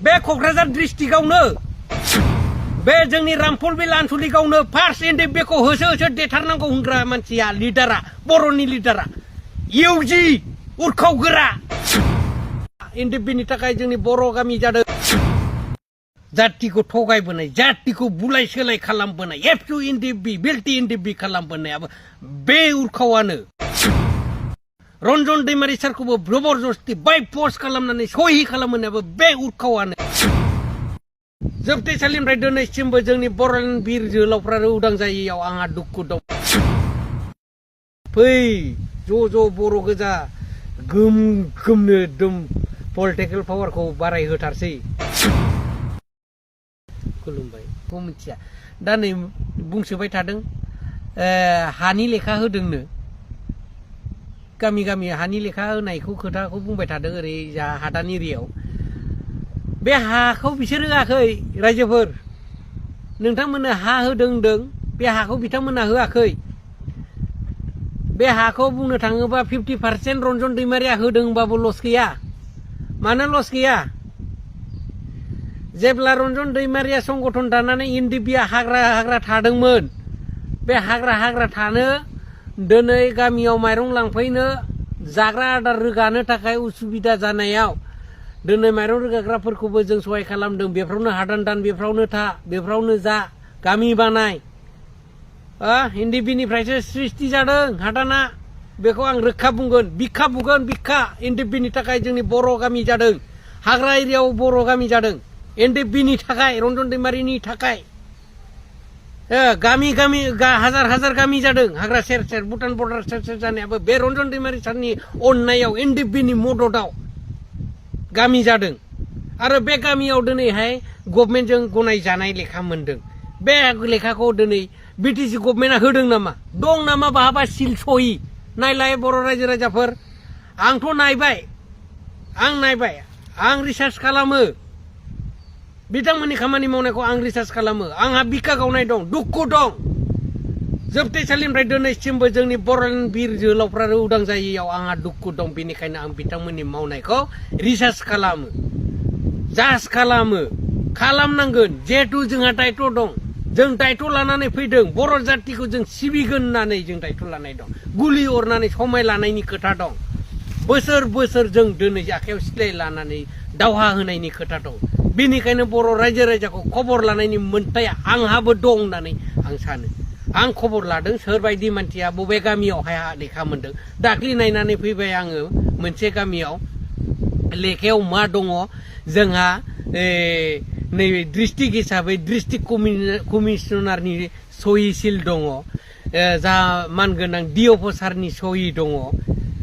बे क'क्राझार डिस्ट्रिक्टआवनो बे जोंनि रामफलबिल आनसलिकआवनो फार्स्ट एनडिएफबिखौ होसो होसो देथारनांगौ होनग्रा मानसिया लिडारा बर'नि लिडारा इउजि उरखावगोरा एनडिएफबिनि थाखाय जोंनि बर' गामि जादों जातिखौ थगायबोनाय जातिखौ बुलाय सोलाय खालामबोनाय एबसु एनडिएफबि बिल्टि एनडिएफबि खालामबोनायाबो बे उरखावानो रन्जन दैमारि सारखौबो जबरदस्ति बाय फर्स खालामनानै सहि खालामहोनायाबो बे उरखावानो जोबथेसालिनिफ्राय दिनैसिमबो जोंनि बर'लेण्ड बिर जोहोलावफ्रा उदां जायैयाव आंहा दुखु दं फै ज' बर' गोजा गोम गोमनो एकदम पलिटिकेल पावारखौ बारायहोथारसै खुलुमबाय बेखौ मिथिया दा नै बुंसोबाय थादों हानि लेखा होदोंनो गामि गामि हानि लेखा होनायखौ खोथाखौ बुंबाय थादों ओरै जा हादान एरियायाव बे हाखौ बिसोर होआखै रायजोफोर नोंथांमोननो हा होदों होनदों बे हाखौ बिथांमोना होआखै बे हाखौ बुंनो थाङोबा 50% रन्जन दैमारिया होदों होनबाबो लस गैया मानो लस गैया जेब्ला रन्जन दैमारिया संगठन दानानै एनडिएफबिआ हाग्रा थादोंमोन बे हाग्रा थानो दिनै गामियाव माइरं लांफैनो जाग्रा आदार रोगानो थाखाय उसुबिदा जानायाव दिनै माइरं रोगाग्राफोरखौबो जों सहाय खालामदों बेफ्रावनो हादान दान बेफ्रावनो था बेफ्रावनो जा गामि बानाय एनडिएफबिनिफ्रायसो सृष्टि जादों हादाना बेखौ आं रोखा बुंगोन बिखा बुंगोन बिखा एनडिएफबिनि थाखाय जोंनि बर' गामि जादों हाग्रा एरियायाव बर' गामि जादों एनडिएफबिनि थाखाय रन्जन दैमारिनि थाखाय गामि गामि हाजार गामि जादों हाग्रा सेर सेर भुटान बर्डार सेर सेर जानायाबो बे रन्जन दैमारि सारनि अननायाव एनडिएफबिनि मददआव गामि जादों आरो बे गामियाव दिनैहाय गभर्नमेन्टजों गनायजानाय लेखा मोनदों बे लेखाखौ दिनै बिटिसि गभर्नमेन्टआ होदों नामा दं नामा बहाबा सिल सहि नायलाय बर' रायजो राजाफोर आंथ' नायबाय आं रिसार्च खालामो बिथांमोननि खामानि मावनायखौ आं रिसार्च खालामो आंहा बिखा गावनाय दं दुखु दं जोबथेसालिनिफ्राय दिनैसिमबो जोंनि बर'लेण्ड बिर जोहोलावफ्रा उदां जायैयाव आंहा दुखु दं बेनिखायनो आं बिथांमोननि मावनायखौ रिसार्च खालामो जाज खालामनांगोन जिहेतु जोंहा दायथ' दं जों दायथ' लानानै फैदों बर' जातिखौ जों सिबिगोन होननानै जों दायथ' लानाय दं गुलि अरनानै समाय लानायनि खोथा दं बोसोर जों दिनै आखायाव सिलाय लानानै दावहा होनायनि खोथा दं बेनिखायनो बर' रायजो राजाखौ खबर लानायनि मोन्थाया आंहाबो दं होननानै आं सानो आं खबर लादों सोरबायदि मानसिया बबे गामियावहाय लेखा मोनदों दाख्लि नायनानै फैबाय आङो मोनसे गामियाव लेखायाव मा दङ जोंहा नैबे डिस्ट्रिक्ट हिसाबै डिस्ट्रिक्ट कमिशनारनि सहि सिल दङ जा मानगोनां डिअ' सारनि सहि दङ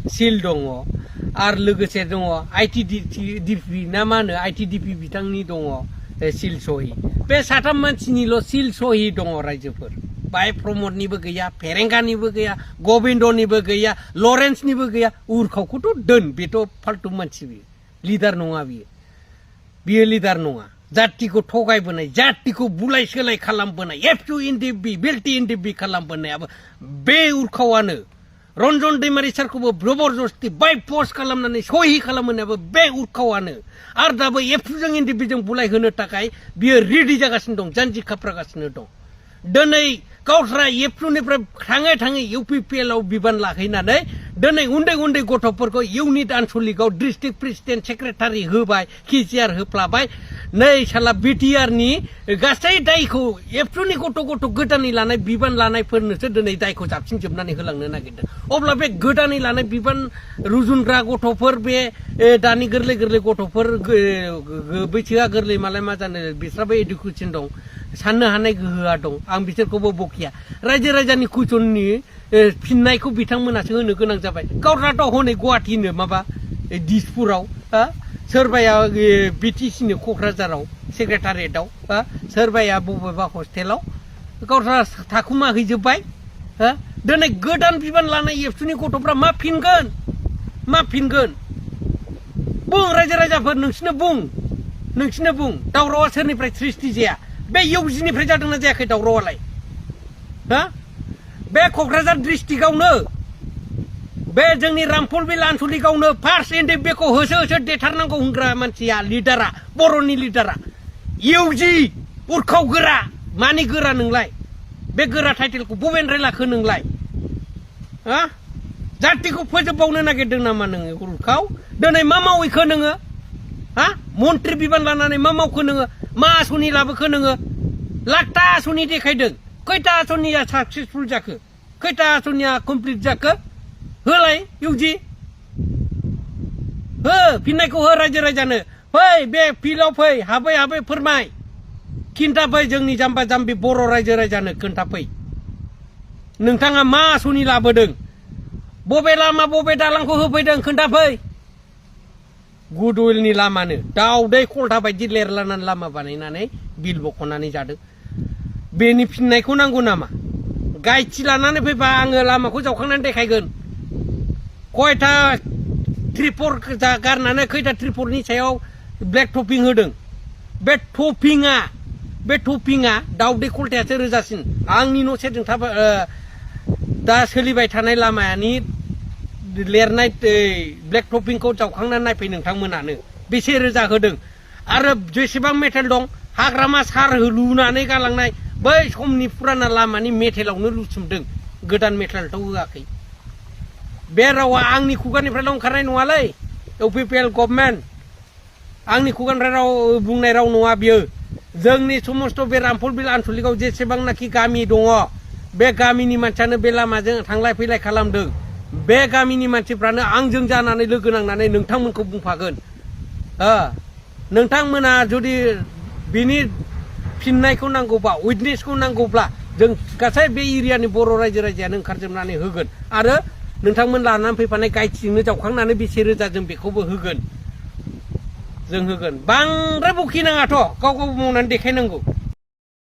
सिल दङ आरो लोगोसे दङ आइटिडिपि ना मा होनो आइटिडिपि बिथांनि दङ सिल सहि बे साथाम मानसिनिल' सिल सहि दङ रायजोफोर बाय प्रमदनिबो गैया फेरेंगानिबो गैया गबिन्दनिबो गैया लरेन्सनिबो गैया उरखावखौथ' दोन बेथ' फाल्तु मानसि बियो लिडार नङा बियो लिडार नङा जातिखौ थगायबोनाय जातिखौ बुलाय सोलाय खालामबोनाय एबसु एनडिएफबि बिल्टि एनडिएफबि खालामबोनायाबो बे उरखावानो रन्जन दैमारि सारखौबो जबरदस्ति बाय फर्स खालामनानै सहि खालामहोनायाबो बे उरखावानो आरो दाबो एबसुजों एनडिएफबिजों बुलाय होनो थाखाय बियो रेडि जागासिनो दं जानजि खाफ्रागासिनो दं दिनै गावस्रा एबसुनिफ्राय थाङै इउपिपिएलआव बिबान लाहैनानै दिनै उन्दै गथ'फोरखौ इउनिट आनसलिकआव डिस्ट्रिक्ट प्रेसिडेन्ट सेक्रेटारि होबाय केसिआर होफ्लाबाय नै साला बिटिआरनि गासै दायखौ एबसुनि गथ' गोदानै लानाय बिबान लानायफोरनोसो दिनै दायखौ जाबसिनजोबनानै होलांनो नागिरदों अब्ला बे गोदानै लानाय बिबान रुजुनग्रा गथ'फोर बे दानि गोरलै गथ'फोर बैसोआ गोरलै मालाय मा जानो बिस्राबो इडुकेसन दं साननो हानाय गोहोआ दं आं बिसोरखौबो बखिया रायजो राजानि कुइसननि फिननायखौ बिथांमोनासो होनो गोनां जाबाय गावस्राथ' हनै गुवाहाटिनो माबा दिसपुराव सोरबाया बिटिसिनो क'क्राझाराव सेक्रेटारियेटआव सोरबाया बबेबा हस्टेलाव गावस्रा थाखुमा हैजोब्बाय दिनै गोदान बिबान लानाय एबसुनि गथ'फ्रा मा फिनगोन बुं रायजो राजाफोर नोंसिनो बुं दावरावआ सोरनिफ्राय सृष्टि जाया बे इउजिनिफ्राय जादोंना जायाखै दावरावआलाय बे क'क्राझार डिस्ट्रिक्टआवनो बे जोंनि रामफलबिल आनसलिकावनो फार्स्ट एन्ड बेखौ होसो होसो देथारनांगौ होनग्रा मानसिया लिडारा बर'नि लिडारा इउजि उरखाव गोरा मानि गोरा नोंलाय बे गोरा टाइटेलखौ बबेनिफ्राय लाखो नोंलाय हा जातिखौ फोजोबबावनो नागिरदों नामा नोङो उरखाव दिनै मा मावैखो नोङो हा मन्त्रि बिबान लानानै मा मावखो नोङो मा आसनि लाबोखो नोङो लाखथा आसनि देखायदों खैथा आसनिया साक्सेसफुल जाखो खैथा आसनिया कमप्लिट जाखो होलाय इउजि हो फिननायखौ हो रायजो राजानो फै बे फिल्डआव फै हाबै हाबै फोरमाय खिन्थाफै जोंनि जाम्बा जाम्बि बर' रायजो राजानो खोन्थाफै नोंथाङा मा आसनि लाबोदों बबे लामा बबे दालांखौ होफैदों खोन्थाफै गुडविलनि लामानो दाउदै खलथा बायदि लेरलानानै लामा बानायनानै बिल बख'नानै जादों बेनि फिननायखौ नांगौ नामा गायथि लानानै फैबा आङो लामाखौ जावखांनानै देखायगोन खयथा ट्रिपर गारनानै खैथा ट्रिपरनि सायाव ब्लेक टपिं होदों बे टपिंआ दाउदै खलथायासो रोजासिन आंनि न' सेरजों दा सोलिबाय थानाय लामानि लिरनाय ब्लेक टपिंखौ जावखांनानै नायफै नोंथांमोनानो बेसे रोजा होदों आरो जेसेबां मेटेल दं हाग्रामा सार लुनानै गालांनाय बै समनि फुराना लामानि मेटेलावनो लुसुमदों गोदान मेटेलथ' होआखै बे रावा आंनि खुगानिफ्रायल' ओंखारनाय नङालै इउपिपिएल गभर्नमेन्ट आंनि खुगानिफ्राय राव बुंनाय राव नङा बियो जोंनि समस्त बे रामफलबिल आनसलिकाव जेसेबांनाखि गामि दङ बे गामिनि मानसियानो बे लामाजों थांलाय फैलाय खालामदों बे गामिनि मानसिफ्रानो आंजों जानानै लोगो नांनानै नोंथांमोनखौ बुंफागोन नोंथांमोना जुदि बिनि फिननायखौ नांगौबा उइटनेसखौ नांगौब्ला जों गासै बे एरियानि बर' रायजो राजायानो ओंखारजोबनानै होगोन आरो नोंथांमोन लानानै फैफानाय गायथिजोंनो जावखांनानै बेसे रोजा जों बेखौबो होगोन जों होगोन बांद्राय बखिनाङाथ' गाव गाव मावनानै देखायनांगौ